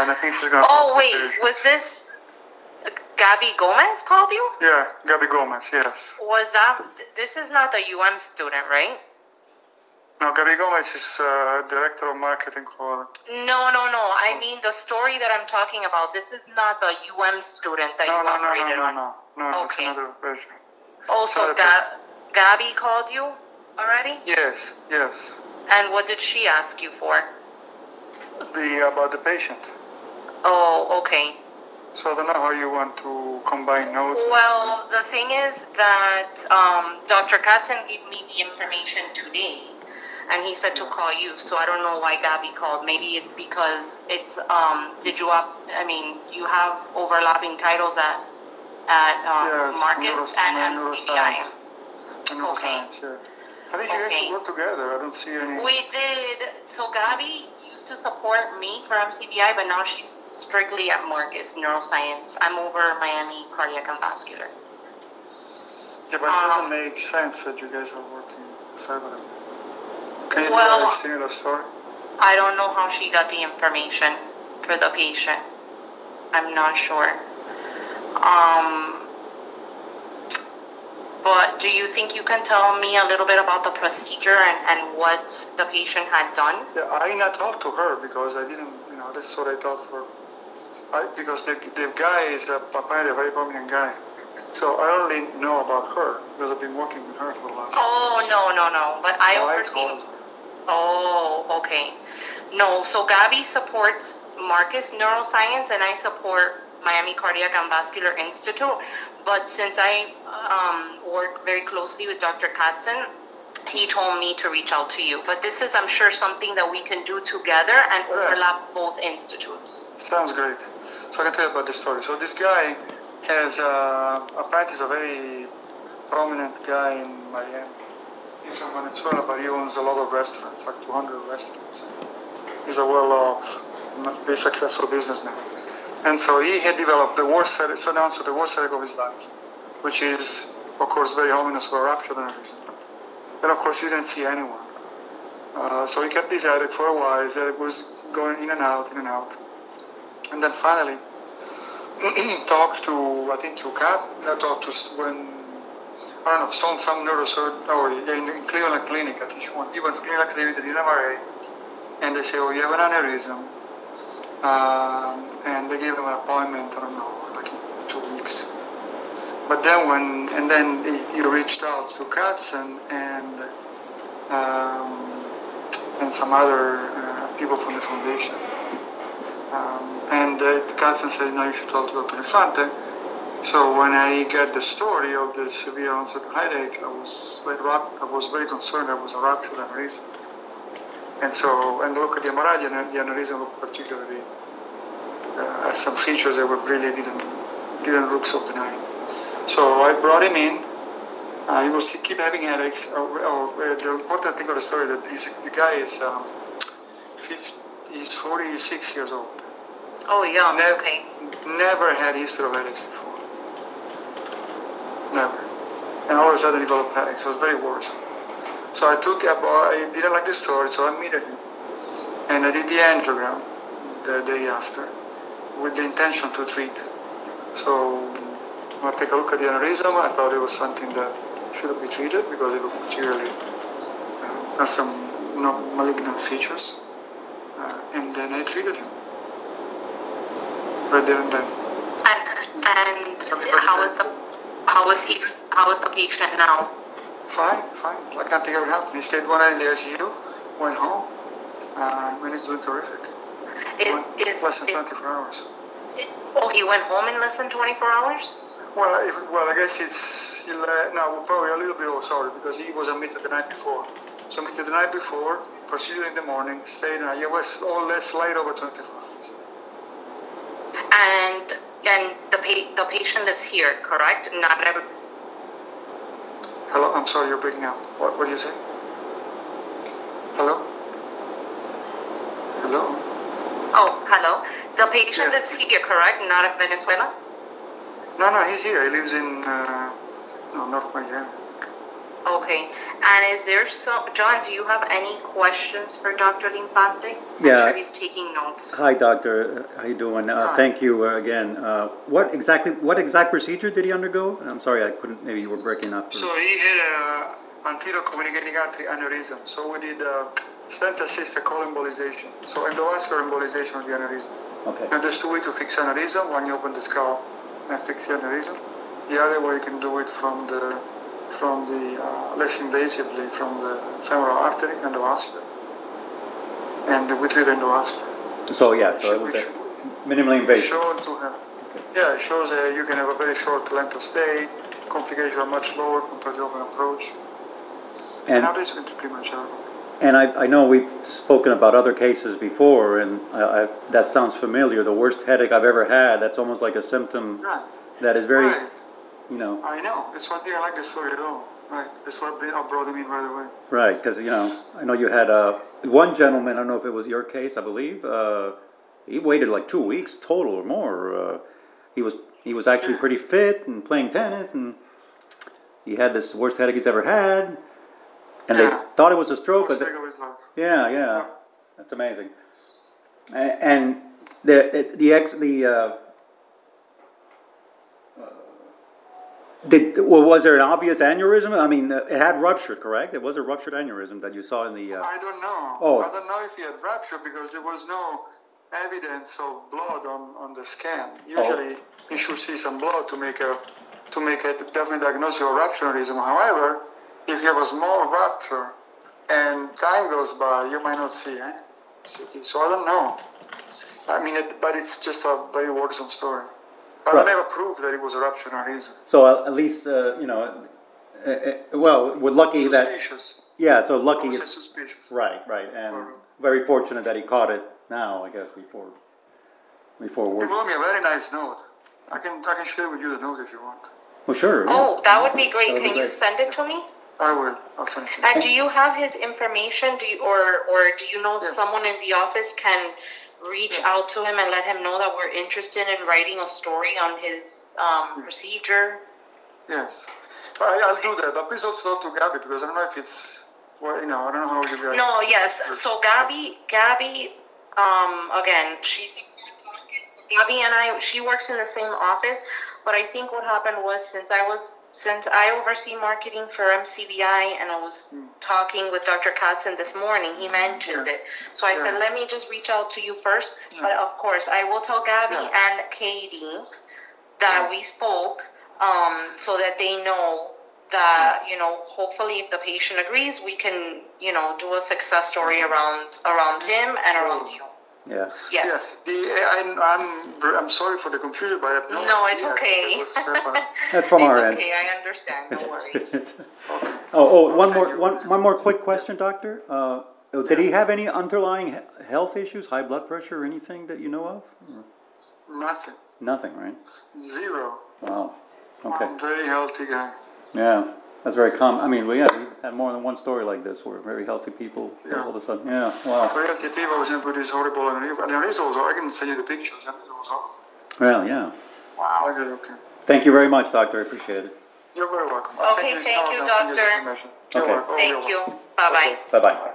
and I think she's gonna. Oh wait, was this Gabby Gomez called you? Yeah, Gabby Gomez. Yes. Was that? This is not the student, right? No, Gabby Gomez is director of marketing for. No. I mean the story that I'm talking about. This is not the student that you operated on. No. It's another version. Also, Gabby called you already? Yes. And what did she ask you for? About the patient. Oh, okay. So I don't know how you want to combine notes. Well, the thing is that Dr. Katzen gave me the information today, and he said to call you. So I don't know why Gabby called. Maybe it's because it's you have overlapping titles at Marcus and MCBI. Neuroscience, yeah. I think you guys should work together. I don't see any. We did. So Gabby used to support me for MCBI, but now she's strictly at Marcus Neuroscience. I'm over Miami Cardiac and Vascular. Yeah, but it doesn't make sense that you guys are working separately. Can you tell a similar story? I don't know how she got the information for the patient. I'm not sure. But do you think you can tell me a little bit about the procedure and what the patient had done? Yeah, I not talked to her because I didn't, that's what I thought for. Because the guy is apparently a very prominent guy. So I only know about her because I've been working with her for the last. Oh, no. But I oversee. Oh, okay. No, so Gabby supports Marcus Neuroscience and I support Miami Cardiac and Vascular Institute. But since I work very closely with Dr. Katzen, he told me to reach out to you. But this is, I'm sure, something that we can do together and overlap both institutes. Sounds great. So I can tell you about this story. So this guy has apparently is a very prominent guy in Miami. He's from Venezuela, but he owns a lot of restaurants, like 200 restaurants. He's a well-off, very successful businessman. And so he had developed the worst headache of his life, which is, of course, very ominous for a ruptured aneurysm. And of course, he didn't see anyone. So he kept this headache for a while. His headache was going in and out. And then finally, talked to some neurosurgeon, in Cleveland Clinic. I think he went to Cleveland Clinic, they did an MRA, and they say, you have an aneurysm. And they gave him an appointment, I don't know, like in 2 weeks. But then he reached out to Katzen and some other people from the foundation. And Katzen said, you should talk to Dr. Linfante. So when I got the story of the severe onset headache, I was very concerned. It was a ruptured aneurysm. And look at the MRI, the aneurysm looked particularly has some features that really didn't look so benign. So I brought him in. He was keep having headaches. The important thing of the story that the guy is he's 46 years old. Oh yeah. Okay. Never had a history of headaches before. Never. And all of a sudden he developed headaches. So it was very worrisome. So I didn't like the story, so I meted him. And I did the angiogram the day after with the intention to treat. So when I take a look at the aneurysm, I thought it was something that should have been treated because it looked materially has some malignant features. And then I treated him. Right there and then. And how is the patient now? Fine. Like nothing ever happened. He stayed 1 night in the ICU, went home, and he's doing terrific. Less than 24 hours. He went home in less than 24 hours? Well, I guess probably a little bit sorry, because he was admitted the night before. So admitted the night before, procedure in the morning, stayed, it was all less light over 24 hours. And the patient lives here, correct? Not every. Hello, I'm sorry, you're breaking up. What do you say? Hello? Oh, hello. The patient lives here, correct? Not in Venezuela? No, he's here. He lives in North Miami. Okay. And is there some, John, do you have any questions for Dr. Linfante? Yeah. I'm sure he's taking notes. Hi, doctor. How you doing? Thank you again. What exact procedure did he undergo? I'm sorry, I couldn't. Maybe you were breaking up. So he had a anterior communicating artery aneurysm. So we did stent-assisted embolization. So endovascular embolization of the aneurysm. Okay. And there's two ways to fix aneurysm. One, you open the skull and fix the aneurysm. The other way, you can do it from the less invasively from the femoral artery endovascular. And we treat endovascular. So yeah, so it was minimally invasive. Yeah, it shows that you can have a very short length of stay. Complications are much lower compared to open approach. And nowadays we can do pretty much everything. And I know we've spoken about other cases before, and that sounds familiar. The worst headache I've ever had. That's almost like a symptom that is very, you know. I know. That's why I like this story at all. Right. That's why I brought him in right away. Right, because I know you had one gentleman. I don't know if it was your case. I believe he waited like 2 weeks total or more. He was actually pretty fit and playing tennis, and he had this worst headache he's ever had. And they thought it was a stroke, but yeah, that's amazing. And was there an obvious aneurysm? I mean, it had ruptured, correct? It was a ruptured aneurysm that you saw in the. I don't know. Oh. I don't know if he had ruptured because there was no evidence of blood on the scan. Usually, you should see some blood to make a definite diagnosis of rupture aneurysm. However, if you have a small rupture and time goes by, you might not see any CT. So I don't know. I mean, but it's just a very worrisome story. But I never proved that it was a rupture aneurysm. So at least, well, we're lucky suspicious. Yeah, so lucky. Suspicious. Right, and very fortunate that he caught it now, I guess, before He wrote me a very nice note. I can share with you the note if you want. Well, sure. Yeah. Oh, that would be great. Can you send it to me? I will. I'll send it to you. And do you have his information? Do you know if someone in the office can reach out to him and let him know that we're interested in writing a story on his procedure? Yes. I'll do that. But please also talk to Gabby because I don't know if it's, I don't know how you guys... No, yes. So Gabby, again, Gabby and she works in the same office, but I think what happened was since I oversee marketing for MCBI and I was talking with Dr. Katzen this morning, he mentioned it. So I said, let me just reach out to you first. But of course, I will tell Gabby and Katie that we spoke so that they know that, hopefully if the patient agrees, we can, do a success story around him and around you. Yeah. Yes. I'm sorry for the confusion, but I have no, it's okay. That's from our end. It's okay. I understand. No worries. Okay. One more quick question, doctor. Did he have any underlying health issues, high blood pressure, or anything that you know of? Nothing. Nothing, right? Zero. Wow. Okay. I'm a very healthy guy. Yeah. That's very common. I mean, we've had more than one story like this where very healthy people all of a sudden, wow. Very healthy people was in this horrible aneurysm. I can send you the pictures. It was horrible. Well, yeah. Wow. Okay. Thank you very much, doctor. I appreciate it. You're very welcome. Okay, thank you, doctor. Okay. Thank you. Bye-bye. Bye-bye.